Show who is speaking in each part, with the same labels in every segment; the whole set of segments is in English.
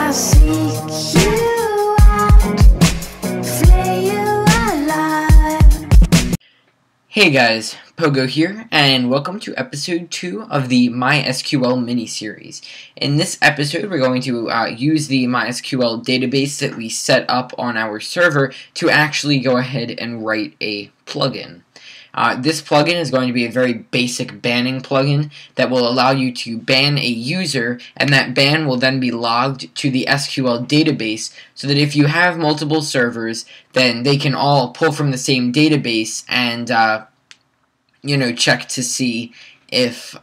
Speaker 1: I'll seek you out, flay you alive.
Speaker 2: Hey guys, Pogo here, and welcome to episode 2 of the MySQL mini-series. In this episode, we're going to use the MySQL database that we set up on our server to actually go ahead and write a plugin. This plugin is going to be a very basic banning plugin that will allow you to ban a user, and that ban will then be logged to the SQL database so that if you have multiple servers, then they can all pull from the same database and check to see if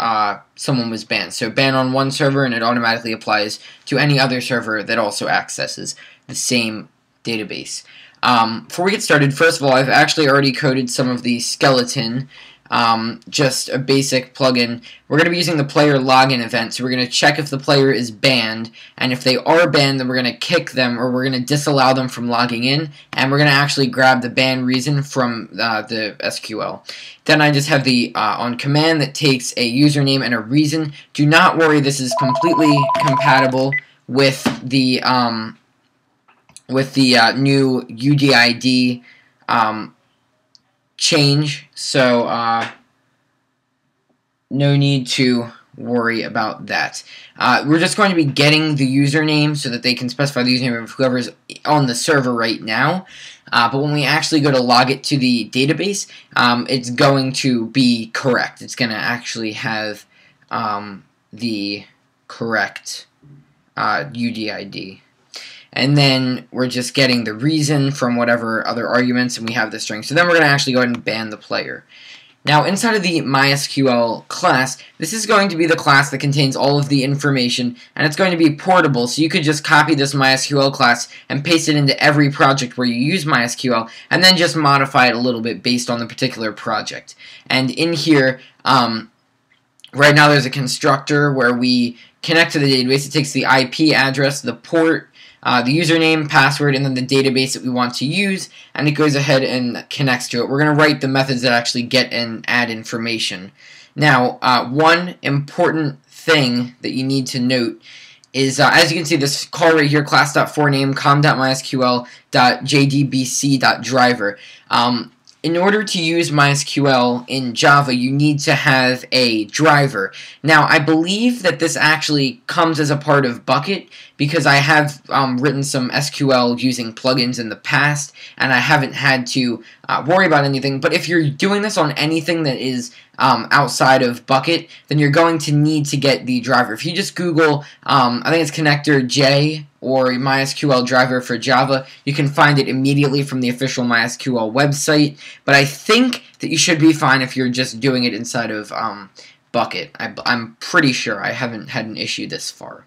Speaker 2: someone was banned. So ban on one server and it automatically applies to any other server that also accesses the same database. Before we get started, first of all, I've actually already coded some of the skeleton, just a basic plugin. We're going to be using the player login event, so we're going to check if the player is banned, and if they are banned, then we're going to kick them, or we're going to disallow them from logging in, and we're going to actually grab the ban reason from the SQL. Then I just have the on command that takes a username and a reason. Do not worry, this is completely compatible with the new UDID change, so no need to worry about that. We're just going to be getting the username so that they can specify the username of whoever's on the server right now, but when we actually go to log it to the database, it's going to be correct. It's going to actually have the correct UDID. And then we're just getting the reason from whatever other arguments, and we have the string. So then we're going to actually go ahead and ban the player. Now, inside of the MySQL class, this is going to be the class that contains all of the information, and it's going to be portable, so you could just copy this MySQL class and paste it into every project where you use MySQL, and then just modify it a little bit based on the particular project. And in here, right now there's a constructor where we connect to the database. It takes the IP address, the port, the username, password, and then the database that we want to use, and it goes ahead and connects to it. We're going to write the methods that actually get and add information. Now, one important thing that you need to note is, as you can see, this call right here, class.forName, com.mysql.jdbc.driver. In order to use MySQL in Java, you need to have a driver. Now, I believe that this actually comes as a part of Bucket, because I have written some SQL using plugins in the past, and I haven't had to worry about anything. But if you're doing this on anything that is outside of Bucket, then you're going to need to get the driver. If you just Google, I think it's connector J or MySQL driver for Java, you can find it immediately from the official MySQL website. But I think that you should be fine if you're just doing it inside of Bucket. I'm pretty sure. I haven't had an issue this far.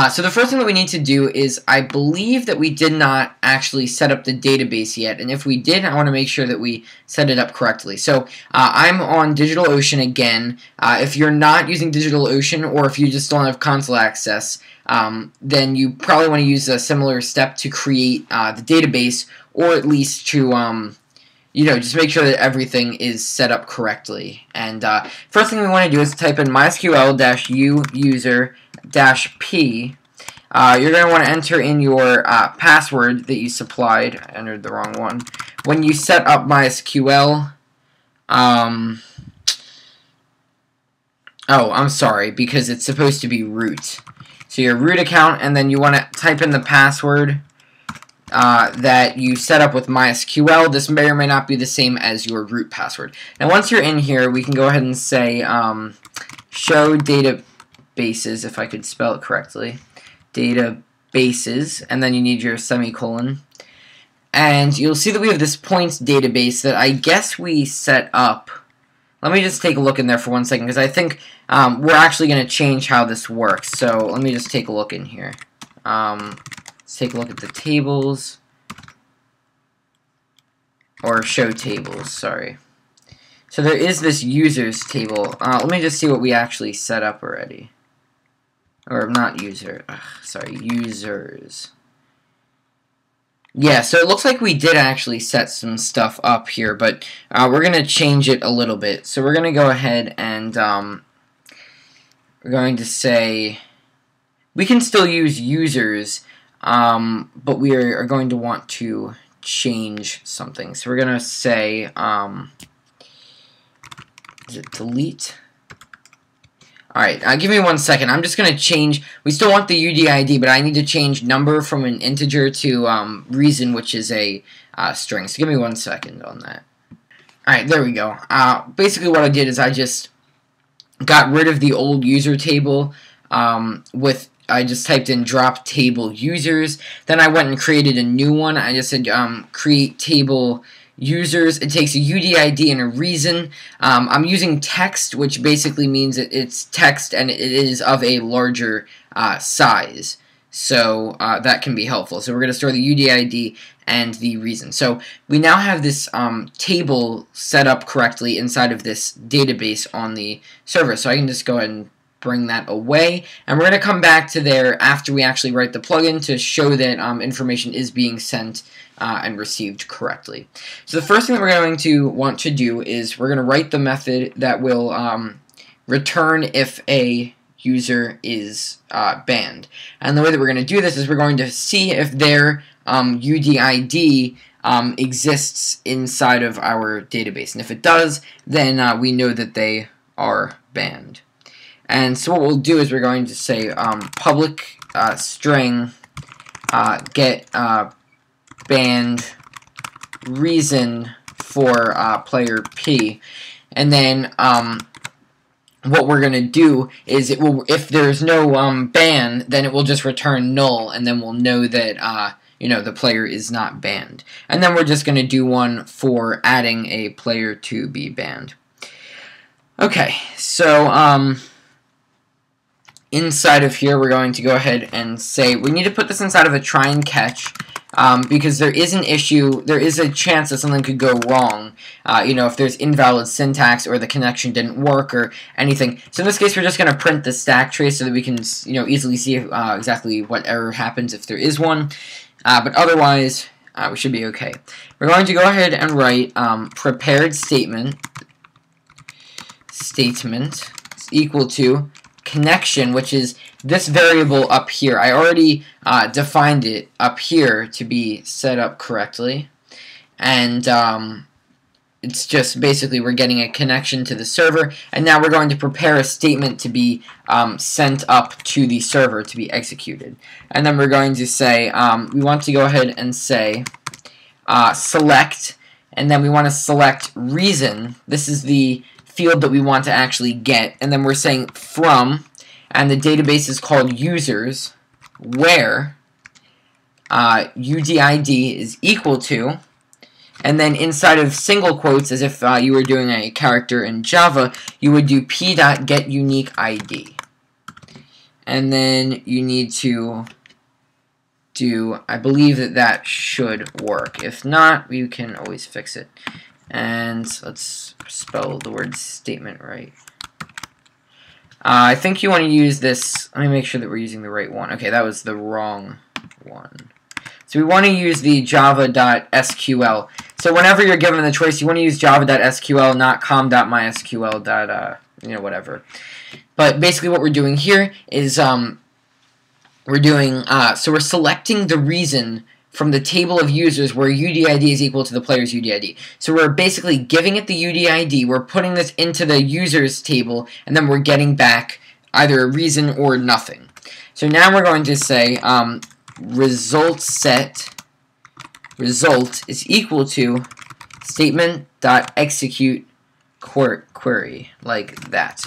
Speaker 2: So the first thing that we need to do is, I believe that we did not actually set up the database yet, and if we did, I want to make sure that we set it up correctly. So I'm on DigitalOcean again. If you're not using DigitalOcean, or if you just don't have console access, then you probably want to use a similar step to create the database, or at least to just make sure that everything is set up correctly. And first thing we want to do is type in mysql-u user-p. You're going to want to enter in your password that you supplied. I entered the wrong one. When you set up MySQL, oh, I'm sorry, because it's supposed to be root. So your root account, and then you want to type in the password that you set up with MySQL. This may or may not be the same as your root password. Now, once you're in here, we can go ahead and say show databases, if I could spell it correctly. Databases, and then you need your semicolon. And you'll see that we have this points database that I guess we set up. Let me just take a look in there for 1 second, because I think we're actually going to change how this works. So let me just take a look in here. Let's take a look at the tables, or show tables, sorry. So there is this users table. Let me just see what we actually set up already. Or not user, sorry, users. Yeah, so it looks like we did actually set some stuff up here, but we're going to change it a little bit. So we're going to go ahead and we're going to say we can still use users, but we are going to want to change something. So we're going to say, is it delete? Alright, give me 1 second. I'm just going to change. We still want the UDID, but I need to change number from an integer to reason, which is a string. So give me 1 second on that. Alright, there we go. Basically what I did is I just got rid of the old user table I just typed in drop table users. Then I went and created a new one. I just said create table users. It takes a UDID and a reason. I'm using text, which basically means it's text and it is of a larger size. So that can be helpful. So we're going to store the UDID and the reason. So we now have this table set up correctly inside of this database on the server. So I can just go ahead and bring that away, and we're going to come back to there after we actually write the plugin to show that information is being sent and received correctly. So the first thing that we're going to want to do is we're going to write the method that will return if a user is banned. And the way that we're going to do this is we're going to see if their UDID exists inside of our database. And if it does, then we know that they are banned. And so what we'll do is we're going to say public string get banned reason for player P. And then what we're going to do is it will, if there's no ban, then it will just return null, and then we'll know that you know, the player is not banned. And then we're just going to do one for adding a player to be banned. Okay, so inside of here we're going to go ahead and say we need to put this inside of a try and catch. Because there is an issue, there is a chance that something could go wrong, you know, if there's invalid syntax or the connection didn't work or anything. So in this case, we're just going to print the stack trace so that we can, you know, easily see exactly what error happens if there is one. But otherwise, we should be okay. We're going to go ahead and write prepared statement is equal to connection, which is this variable up here. I already defined it up here to be set up correctly, and it's just basically we're getting a connection to the server, and now we're going to prepare a statement to be sent up to the server to be executed. And then we're going to say we want to go ahead and say select, and then we want to select reason. This is the field that we want to actually get, and then we're saying from, and the database is called users, where UDID is equal to, and then inside of single quotes, as if you were doing a character in Java, you would do p.getUniqueID. And then you need to do, I believe that should work. If not, we can always fix it. And let's spell the word statement right. I think you want to use this. Let me make sure that we're using the right one. Okay, that was the wrong one. So we want to use the java.sql. So whenever you're given the choice, you want to use java.sql, not com.mysql. You know, whatever. But basically what we're doing here is so we're selecting the reason from the table of users where UDID is equal to the player's UDID. So we're basically giving it the UDID, we're putting this into the users table, and then we're getting back either a reason or nothing. So now we're going to say result set result is equal to statement.execute query, like that.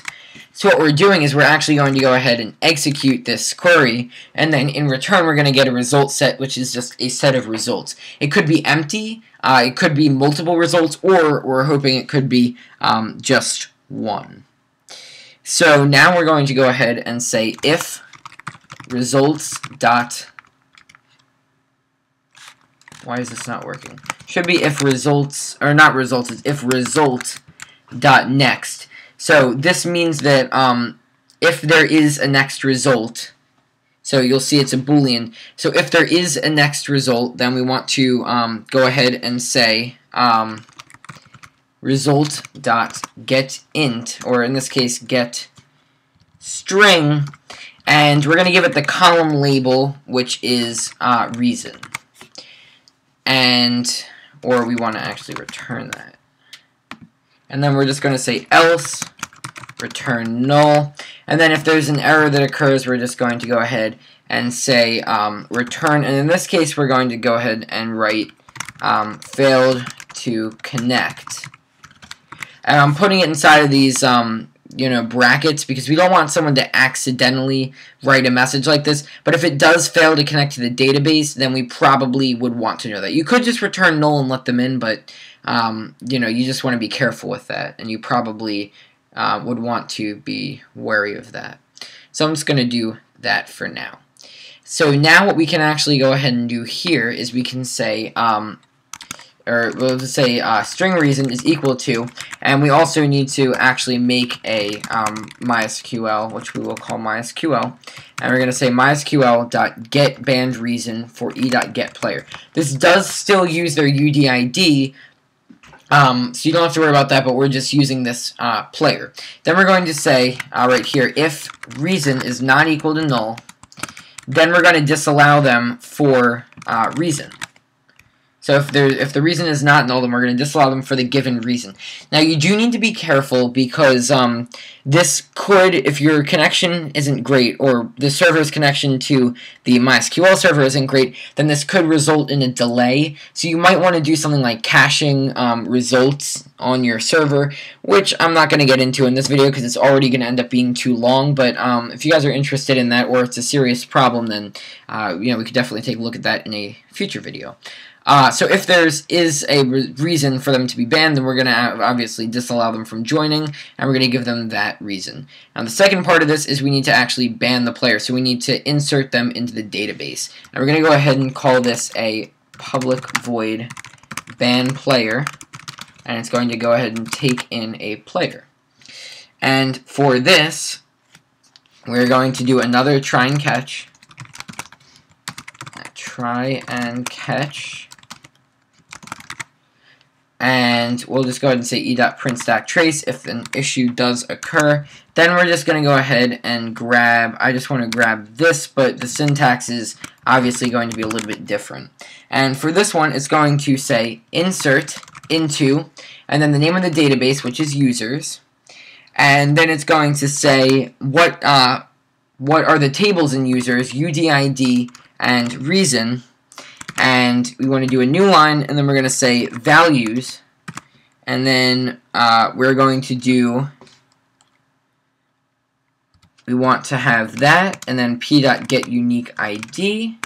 Speaker 2: So what we're doing is we're actually going to go ahead and execute this query, and then in return we're going to get a result set, which is just a set of results. It could be empty, it could be multiple results, or we're hoping it could be just one. So now we're going to go ahead and say if results dot, why is this not working? Should be if results, or not results, it's if result dot next. So this means that if there is a next result, so you'll see it's a Boolean. So if there is a next result, then we want to go ahead and say result.getInt, or in this case get string, And we're going to give it the column label, which is reason. Or we want to actually return that. And then we're just going to say else, return null. And then if there's an error that occurs, we're just going to go ahead and say return. And in this case, we're going to go ahead and write failed to connect. And I'm putting it inside of these brackets because we don't want someone to accidentally write a message like this. But if it does fail to connect to the database, then we probably would want to know that. You could just return null and let them in, but you just want to be careful with that, and you probably would want to be wary of that. So I'm just going to do that for now. So now what we can actually go ahead and do here is we can say, we'll just say string reason is equal to, and we also need to actually make a MySQL, which we will call MySQL, and we're going to say MySQL.getBannedReason for e.getPlayer. This does still use their UDID, so you don't have to worry about that, but we're just using this player. Then we're going to say right here, if reason is not equal to null, then we're going to disallow them for reason. So if the reason is not null, then we're going to disallow them for the given reason. Now you do need to be careful because this could, if your connection isn't great or the server's connection to the MySQL server isn't great, then this could result in a delay. So you might want to do something like caching results on your server, which I'm not going to get into in this video because it's already going to end up being too long. But if you guys are interested in that or it's a serious problem, then we could definitely take a look at that in a future video. So if there is a reason for them to be banned, then we're going to obviously disallow them from joining, and we're going to give them that reason. Now the second part of this is we need to actually ban the player, so we need to insert them into the database. And we're going to go ahead and call this a public void ban player, and it's going to go ahead and take in a player. And for this, we're going to do another try and catch. Try and catch. And we'll just go ahead and say e.print_stack_trace if an issue does occur. Then we're just going to go ahead and grab, I just want to grab this, but the syntax is obviously going to be a little bit different. And for this one, it's going to say insert into, and then the name of the database, which is users. And then it's going to say what are the tables in users, UDID, and reason. And we want to do a new line, and then we're going to say values, and then we're going to do, we want to have that, and then p.getUniqueID,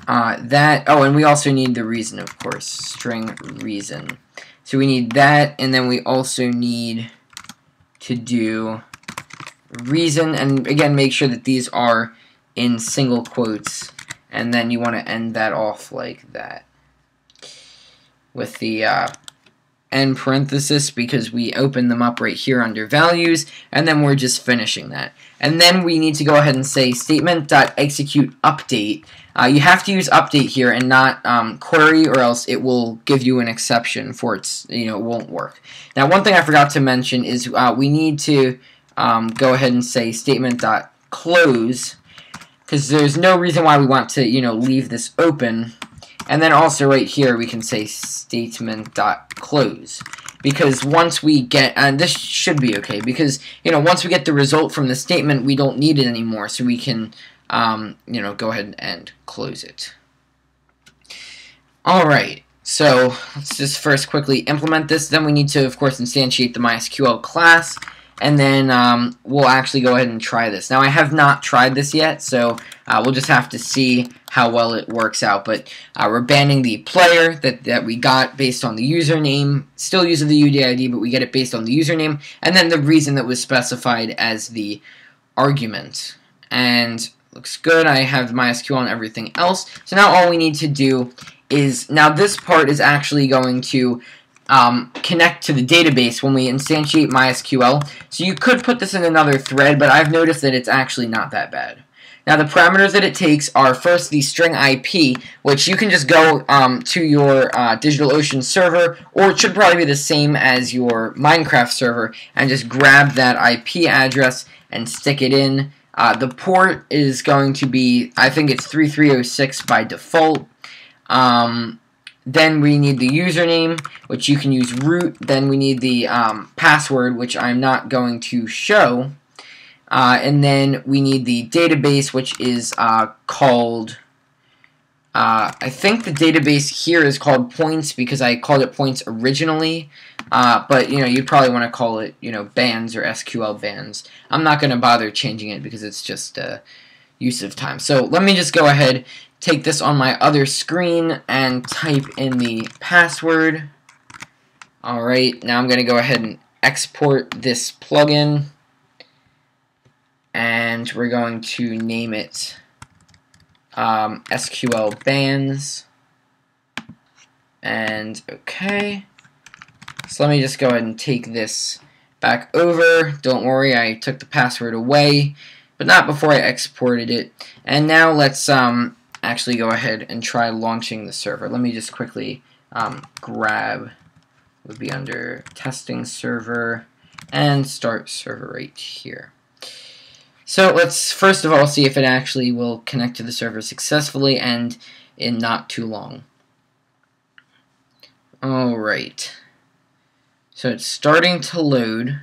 Speaker 2: and we also need the reason, of course, string reason. So we need that, and then we also need to do reason, and again, make sure that these are in single quotes. And then you want to end that off like that with the end parenthesis because we open them up right here under values, and then we're just finishing that. And then we need to go ahead and say statement.executeUpdate. You have to use update here and not query, or else it will give you an exception for it won't work. Now one thing I forgot to mention is we need to go ahead and say statement.close, because there's no reason why we want to, leave this open. And then also right here we can say statement.close. Because once we get, and this should be okay, because, once we get the result from the statement, we don't need it anymore. So we can, go ahead and close it. Alright, so let's just first quickly implement this. Then we need to, of course, instantiate the MySQL class. And then we'll actually go ahead and try this. Now I have not tried this yet, so we'll just have to see how well it works out. But we're banning the player that we got based on the username, still using the UDID, but we get it based on the username, and then the reason that was specified as the argument. And looks good. I have MySQL and everything else. So now all we need to do is, now this part is actually going to connect to the database when we instantiate MySQL. So you could put this in another thread, but I've noticed that it's actually not that bad. Now the parameters that it takes are first the string IP, which you can just go to your DigitalOcean server, or it should probably be the same as your Minecraft server, and just grab that IP address and stick it in The port is going to be, I think it's 3306 by default. Then we need the username, which you can use root. Then we need the password, which I'm not going to show. And then we need the database, which is called, I think the database here is called points because I called it points originally. But, you'd probably want to call it, bands or SQL bands. I'm not going to bother changing it because it's just use of time. So let me just go ahead, take this on my other screen, and type in the password. Alright, now I'm going to go ahead and export this plugin. And we're going to name it SQL bands. And okay. So let me just go ahead and take this back over. Don't worry, I took the password away, but not before I exported it. And now let's actually go ahead and try launching the server. Let me just quickly grab, would be under testing server, and start server right here. So let's first of all see if it actually will connect to the server successfully and in not too long. Alright. So it's starting to load.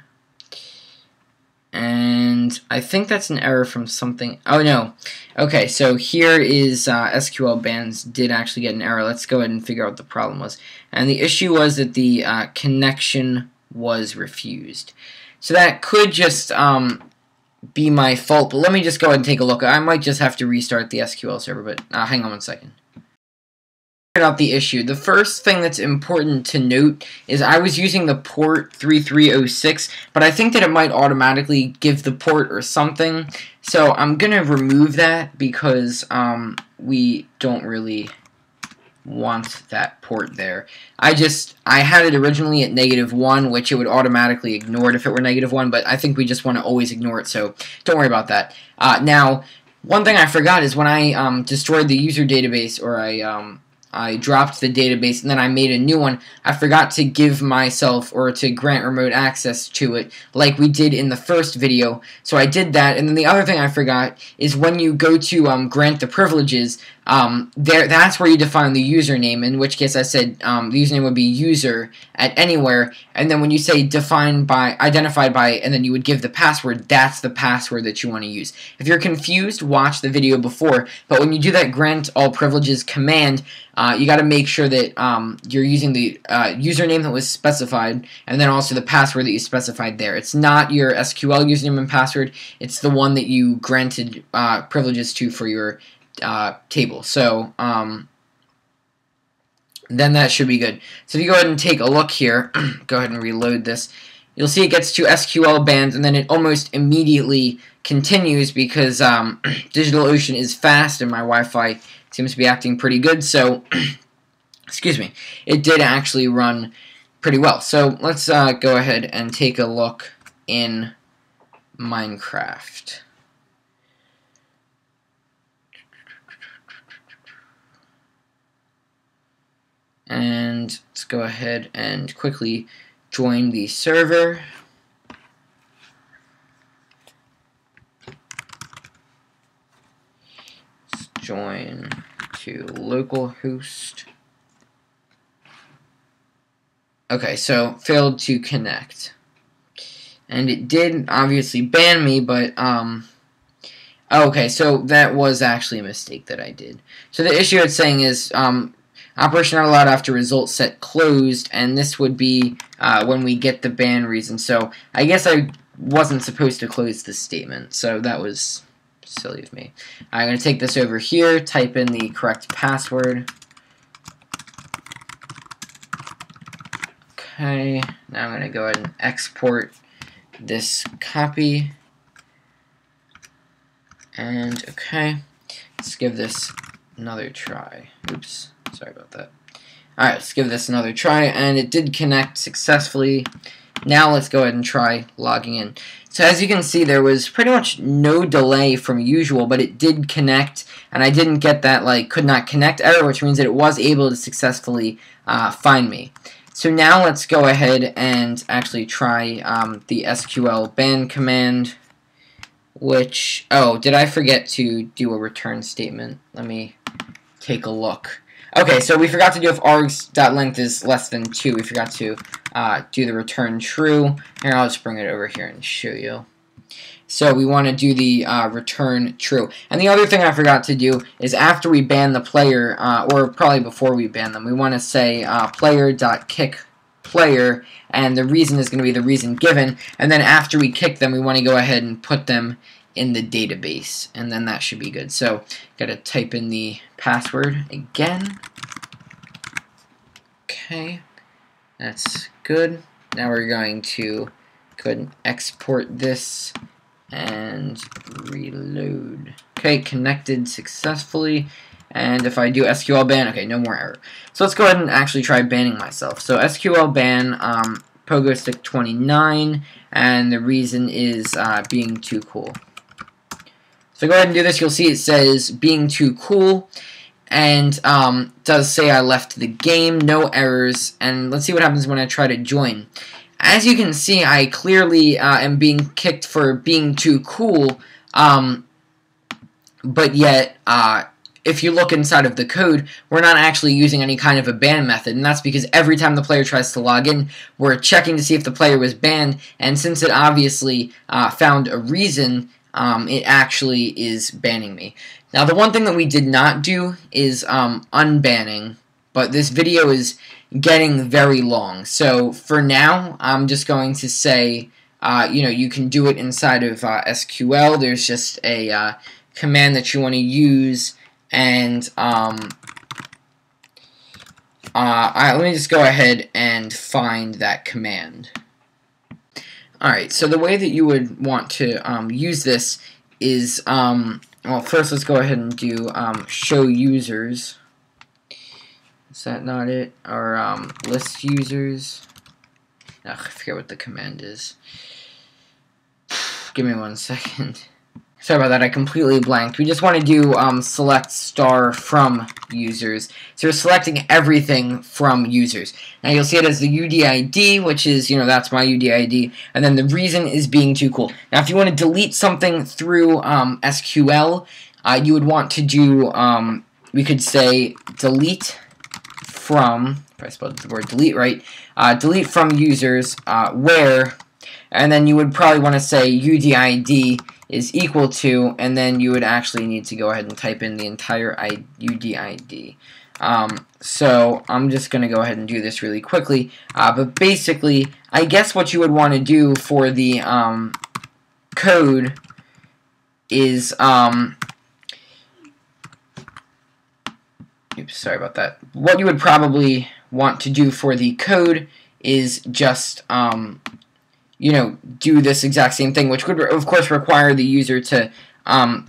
Speaker 2: And I think that's an error from something. Oh no. Okay, so here is SQL bands did actually get an error. Let's go ahead and figure out what the problem was. And the issue was that the connection was refused. So that could just be my fault, but let me just go ahead and take a look. I might just have to restart the SQL server, but hang on one second. Out the issue. The first thing that's important to note is I was using the port 3306, but I think that it might automatically give the port or something. So I'm gonna remove that because we don't really want that port there. I had it originally at -1, which it would automatically ignore it if it were -1, but I think we just want to always ignore it, so don't worry about that. Now, one thing I forgot is when I destroyed the user database, or I dropped the database and then I made a new one, I forgot to give myself or to grant remote access to it like we did in the first video. So I did that, and then the other thing I forgot is when you go to grant the privileges, that's where you define the username, in which case I said the username would be user at anywhere, and then when you say defined by, identified by, and then you would give the password, that's the password that you want to use. If you're confused, watch the video before, but when you do that grant all privileges command, you got to make sure that you're using the username that was specified, and then also the password that you specified there. It's not your SQL username and password, it's the one that you granted privileges to for your table. So then that should be good. So if you go ahead and take a look here, go ahead and reload this, you'll see it gets to SQL bands, and then it almost immediately continues because DigitalOcean is fast and my Wi-Fi seems to be acting pretty good, so excuse me, it did actually run pretty well. So let's go ahead and take a look in Minecraft. And let's go ahead and quickly join the server. Let's join to localhost. Okay, so failed to connect. And it did obviously ban me, but okay, so that was actually a mistake that I did. So the issue it's saying is operation not allowed after result set closed, and this would be when we get the ban reason. So I guess I wasn't supposed to close this statement, so that was silly of me. I'm going to take this over here, type in the correct password. Okay, now I'm going to go ahead and export this copy. And okay, let's give this another try. Oops. Sorry about that. Alright, let's give this another try, and it did connect successfully. Now let's go ahead and try logging in. So as you can see, there was pretty much no delay from usual, but it did connect, and I didn't get that like could not connect error, which means that it was able to successfully find me. So now let's go ahead and actually try the SQL ban command. which, oh, did I forget to do a return statement? Let me take a look. Okay, so we forgot to do if args.length is less than 2. We forgot to do the return true. Here, I'll just bring it over here and show you. So we want to do the return true. And the other thing I forgot to do is after we ban the player, or probably before we ban them, we want to say player.kickPlayer, and the reason is going to be the reason given. And then after we kick them, we want to go ahead and put them in the database, and then that should be good. So got to type in the password again. Okay, that's good. Now we're going to go ahead and export this and reload. Okay, connected successfully. And if I do SQL ban, okay, no more error. So let's go ahead and actually try banning myself. So SQL ban pogostick29, and the reason is being too cool. So go ahead and do this. You'll see it says being too cool, and does say I left the game, no errors. And let's see what happens when I try to join. As you can see, I clearly am being kicked for being too cool, but yet if you look inside of the code, we're not actually using any kind of a ban method, and that's because every time the player tries to log in, we're checking to see if the player was banned, and since it obviously found a reason, it actually is banning me. Now, the one thing that we did not do is unbanning, but this video is getting very long. So for now, I'm just going to say, you can do it inside of SQL. There's just a command that you want to use, and let me just go ahead and find that command. Alright, so the way that you would want to use this is, well, first let's go ahead and do show users. Is that not it? Or list users. Ugh, I forget what the command is. Give me 1 second. Sorry about that, I completely blanked. We just want to do select star from users. So we're selecting everything from users. Now you'll see it as the UDID, which is, that's my UDID. And then the reason is being too cool. Now if you want to delete something through SQL, you would want to do, we could say delete from, if I spelled the word delete right, delete from users, where, and then you would probably want to say UDID is equal to, and then you would actually need to go ahead and type in the entire UDID. So I'm just going to go ahead and do this really quickly. But basically, I guess what you would want to do for the code is, oops, sorry about that. What you would probably want to do for the code is just do this exact same thing, which would, of course, require the user to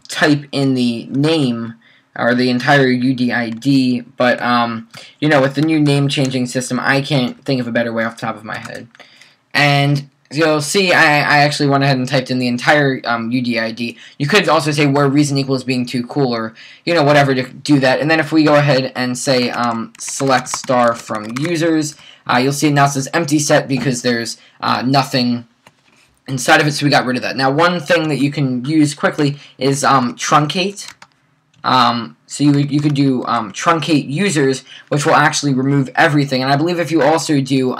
Speaker 2: type in the name or the entire UDID, but, with the new name-changing system, I can't think of a better way off the top of my head. And you'll see I actually went ahead and typed in the entire UDID. You could also say where reason equals being too cool, or, whatever to do that. And then if we go ahead and say select star from users, you'll see it now says empty set because there's nothing inside of it, so we got rid of that. Now, one thing that you can use quickly is truncate. So you could do truncate users, which will actually remove everything. And I believe if you also do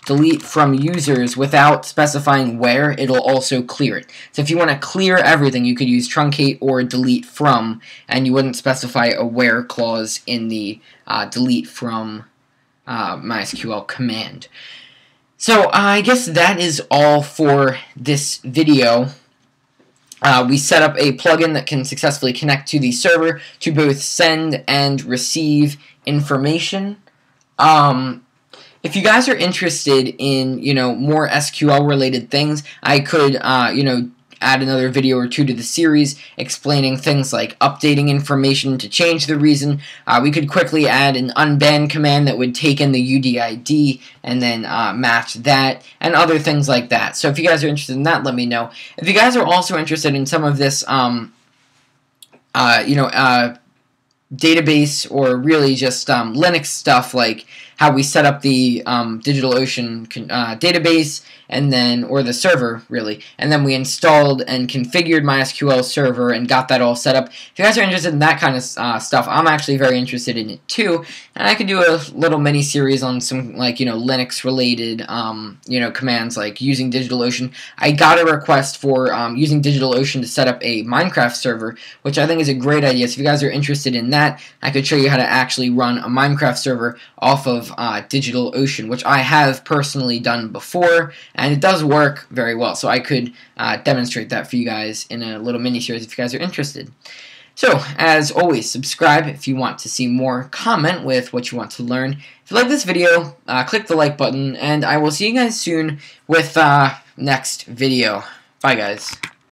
Speaker 2: delete from users without specifying where, it'll also clear it. So if you want to clear everything, you could use truncate or delete from, and you wouldn't specify a where clause in the delete from MySQL command. So I guess that is all for this video. We set up a plugin that can successfully connect to the server to both send and receive information. If you guys are interested in, more SQL related things, I could, add another video or two to the series explaining things like updating information to change the reason. We could quickly add an unban command that would take in the UDID and then match that, and other things like that. So if you guys are interested in that, let me know. If you guys are also interested in some of this, database or really just Linux stuff, like how we set up the DigitalOcean database, and then, or the server really, and then we installed and configured MySQL server and got that all set up. If you guys are interested in that kind of stuff, I'm actually very interested in it too, and I could do a little mini series on some Linux related commands like using DigitalOcean. I got a request for using DigitalOcean to set up a Minecraft server, which I think is a great idea. So if you guys are interested in that, I could show you how to actually run a Minecraft server off of DigitalOcean, which I have personally done before, and it does work very well. So I could demonstrate that for you guys in a little mini series if you guys are interested. So, as always, subscribe if you want to see more, comment with what you want to learn. If you like this video, click the like button, and I will see you guys soon with next video. Bye, guys.